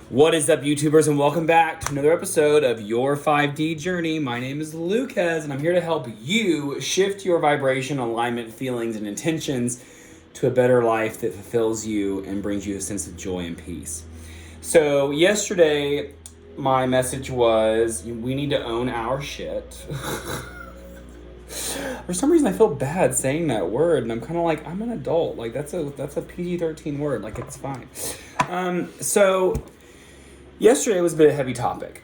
What is up, YouTubers, and welcome back to another episode of Your 5D Journey. My name is Lucas, and I'm here to help you shift your vibration, alignment, feelings, and intentions to a better life that fulfills you and brings you a sense of joy and peace. So yesterday, my message was, we need to own our shit. For some reason, I feel bad saying that word, and I'm kind of like, I'm an adult. Like, that's a PG-13 word. Like, it's fine. Yesterday was a bit of a heavy topic.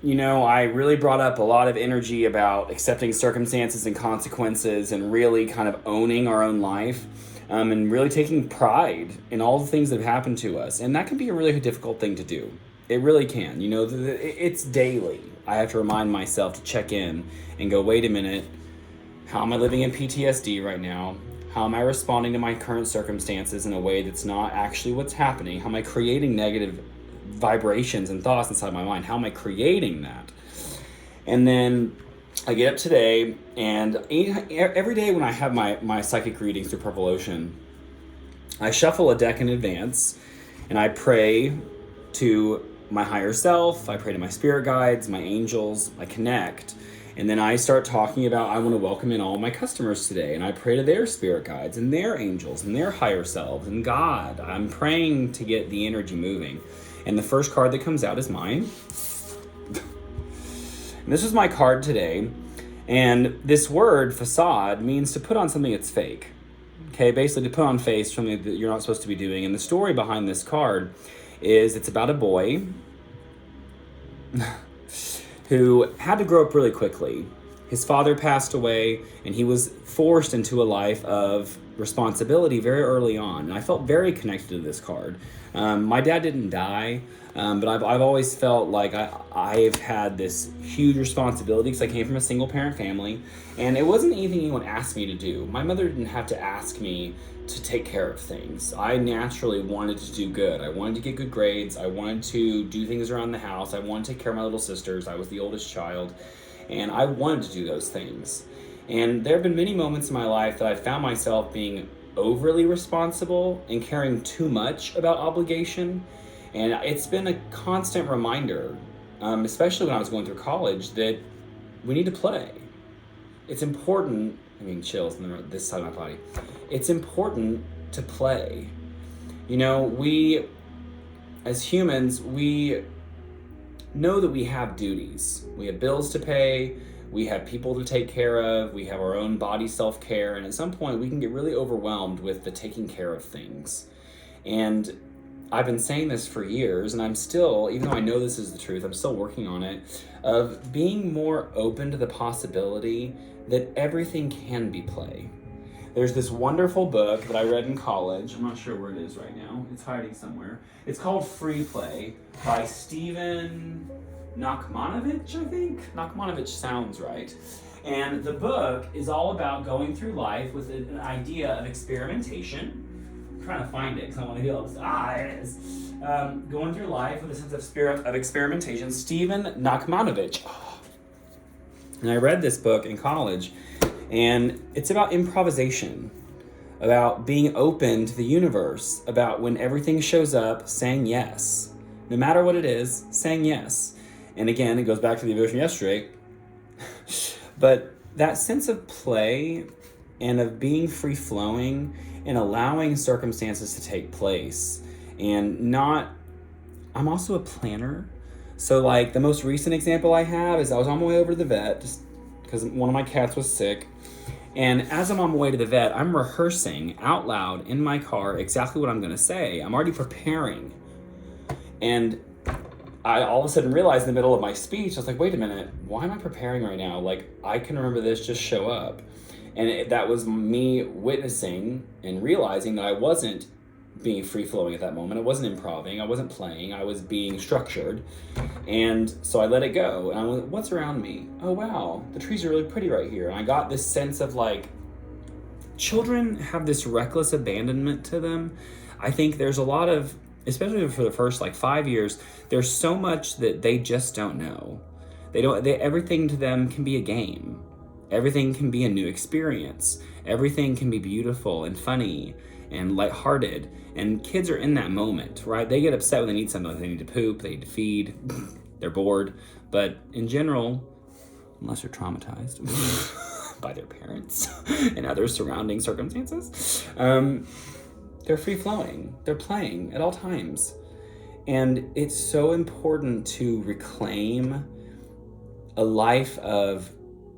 You know, I really brought up a lot of energy about accepting circumstances and consequences and really kind of owning our own life and really taking pride in all the things that have happened to us. And that can be a really difficult thing to do. It really can. You know, it's daily. I have to remind myself to check in and go, wait a minute, how am I living in PTSD right now? How am I responding to my current circumstances in a way that's not actually what's happening? How am I creating negative vibrations and thoughts inside my mind? How am I creating that? And then I get up today, and every day when I have my psychic readings through Purple Ocean, I shuffle a deck in advance, and I pray to my higher self, I pray to my spirit guides, my angels, I connect, and then I start talking about, I want to welcome in all my customers today, and I pray to their spirit guides and their angels and their higher selves and God. I'm praying to get the energy moving. And the first card that comes out is mine. And this is my card today. And this word, facade, means to put on something that's fake. Okay, basically to put on face something that you're not supposed to be doing. And the story behind this card is it's about a boy who had to grow up really quickly. His father passed away, and he was forced into a life of responsibility very early on. And I felt very connected to this card. My dad didn't die, but I've always felt like I've had this huge responsibility because I came from a single parent family, and it wasn't anything anyone asked me to do. My mother didn't have to ask me to take care of things. I naturally wanted to do good. I wanted to get good grades. I wanted to do things around the house. I wanted to take care of my little sisters. I was the oldest child, and I wanted to do those things. And there have been many moments in my life that I found myself being overly responsible and caring too much about obligation. And it's been a constant reminder, especially when I was going through college, that we need to play. It's important, chills on this side of my body. It's important to play. You know, we, as humans, we know that we have duties. We have bills to pay. We have people to take care of. We have our own body self-care. And at some point, we can get really overwhelmed with the taking care of things. And I've been saying this for years, and I'm still, even though I know this is the truth, I'm still working on it, of being more open to the possibility that everything can be play. There's this wonderful book that I read in college. I'm not sure where it is right now. It's hiding somewhere. It's called Free Play by Stephen Nachmanovich, I think. Nachmanovich sounds right. And the book is all about going through life with an idea of experimentation. I'm trying to find it because I want to be able to, it is. Going through life with a sense of spirit of experimentation. Stephen Nachmanovich. And I read this book in college, and it's about improvisation, about being open to the universe, about when everything shows up, saying yes. No matter what it is, saying yes. And again, it goes back to the emotion yesterday. But that sense of play and of being free-flowing and allowing circumstances to take place. And I'm also a planner. So like the most recent example I have is I was on my way over to the vet just because one of my cats was sick. And as I'm on my way to the vet, I'm rehearsing out loud in my car exactly what I'm going to say. I'm already preparing. And I all of a sudden realized in the middle of my speech, I was like, wait a minute, why am I preparing right now? Like, I can remember this, just show up. And that was me witnessing and realizing that I wasn't being free-flowing at that moment. I wasn't improvising. I wasn't playing. I was being structured. And so I let it go. And I went, what's around me? Oh, wow, the trees are really pretty right here. And I got this sense of like, children have this reckless abandonment to them. I think there's a lot of, especially for the first 5 years, there's so much that they just don't know. Everything to them can be a game. Everything can be a new experience. Everything can be beautiful and funny and lighthearted. And kids are in that moment, right? They get upset when they need something. They need to poop, they need to feed, they're bored. But in general, unless they're traumatized by their parents and other surrounding circumstances, they're free-flowing. They're playing at all times. And it's so important to reclaim a life of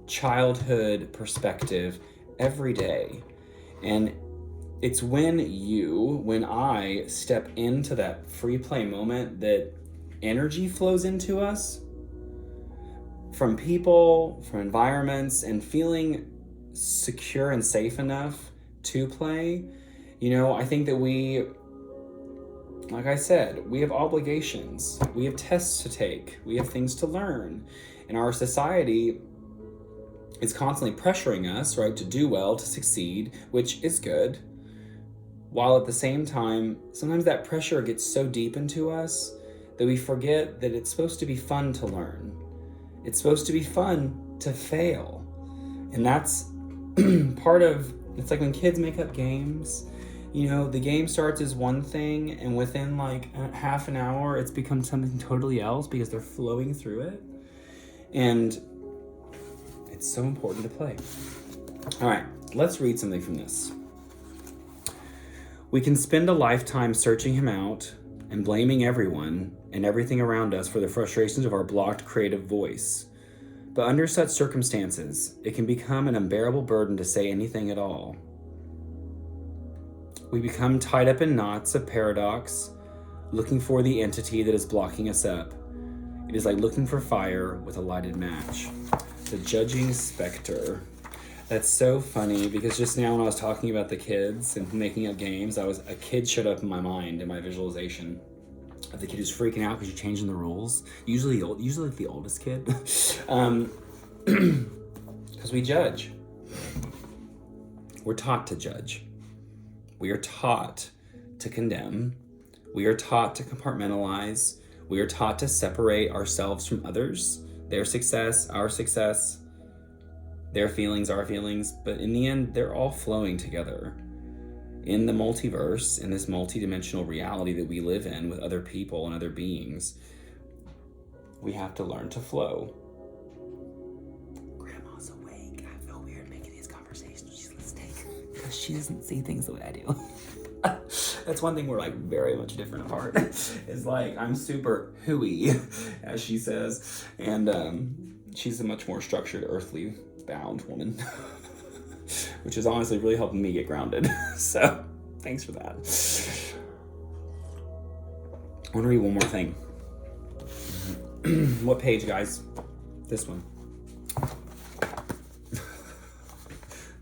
childhood perspective every day. And it's when I step into that free play moment that energy flows into us from people, from environments, and feeling secure and safe enough to play. I think that like I said, we have obligations, we have tests to take, we have things to learn. And our society is constantly pressuring us, right, to do well, to succeed, which is good. While at the same time, sometimes that pressure gets so deep into us that we forget that it's supposed to be fun to learn. It's supposed to be fun to fail. And that's it's like when kids make up games. The game starts as one thing, and within like half an hour, it's become something totally else because they're flowing through it. And it's so important to play. All right, let's read something from this. We can spend a lifetime searching him out and blaming everyone and everything around us for the frustrations of our blocked creative voice. But under such circumstances, it can become an unbearable burden to say anything at all. We become tied up in knots of paradox, looking for the entity that is blocking us up. It is like looking for fire with a lighted match. The judging specter. That's so funny, because just now when I was talking about the kids and making up games, a kid showed up in my mind, in my visualization, of the kid who's freaking out because you're changing the rules. Usually the oldest kid. Because we judge. We're taught to judge. We are taught to condemn. We are taught to compartmentalize. We are taught to separate ourselves from others, their success, our success, their feelings, our feelings. But in the end, they're all flowing together. In the multiverse, in this multidimensional reality that we live in with other people and other beings, we have to learn to flow. Grandma's awake. I feel weird making these conversations. She's listening because she doesn't see things the way I do. That's one thing we're like very much different apart. Is like I'm super hooey, as she says, and she's a much more structured, earthly bound woman, which is honestly really helping me get grounded. So thanks for that. I want to read one more thing. What page, guys? This one.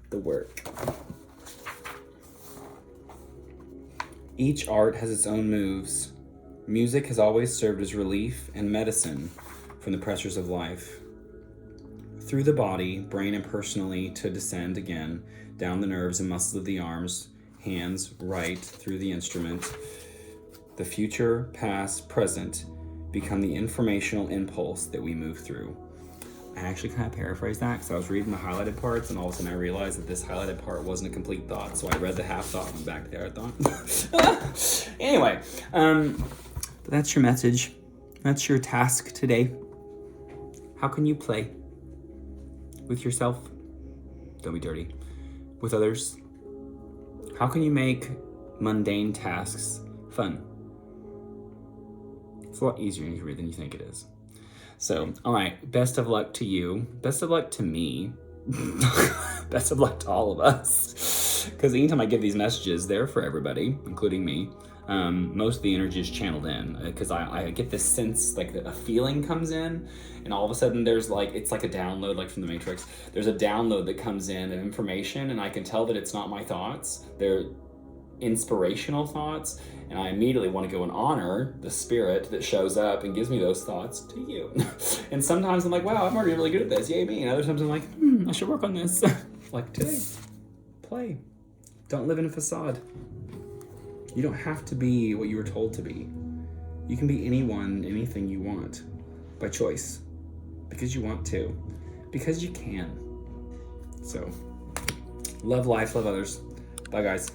The work. Each art has its own moves. Music has always served as relief and medicine from the pressures of life. Through the body, brain, and personally to descend again, down the nerves and muscles of the arms, hands, right through the instrument. The future, past, present become the informational impulse that we move through. I actually kind of paraphrased that because I was reading the highlighted parts, and all of a sudden I realized that this highlighted part wasn't a complete thought, so I read the half thought and went back to the other thought. Anyway, that's your message. That's your task today. How can you play? With yourself? Don't be dirty. With others? How can you make mundane tasks fun? It's a lot easier than you think it is. So, all right, best of luck to you. Best of luck to me. Best of luck to all of us. Because anytime I give these messages, they're for everybody, including me. Most of the energy is channeled in because I get this sense, like a feeling comes in, and all of a sudden there's like, it's like a download, like from the Matrix. There's a download that comes in of information, and I can tell that it's not my thoughts. They're inspirational thoughts, and I immediately want to go and honor the spirit that shows up and gives me those thoughts to you. And sometimes I'm like, wow, I'm already really good at this, yay me. And other times I'm like, I should work on this. Like today, play. Don't live in a facade. You don't have to be what you were told to be. You can be anyone, anything you want by choice, because you want to, because you can. So, love life, love others. Bye, guys.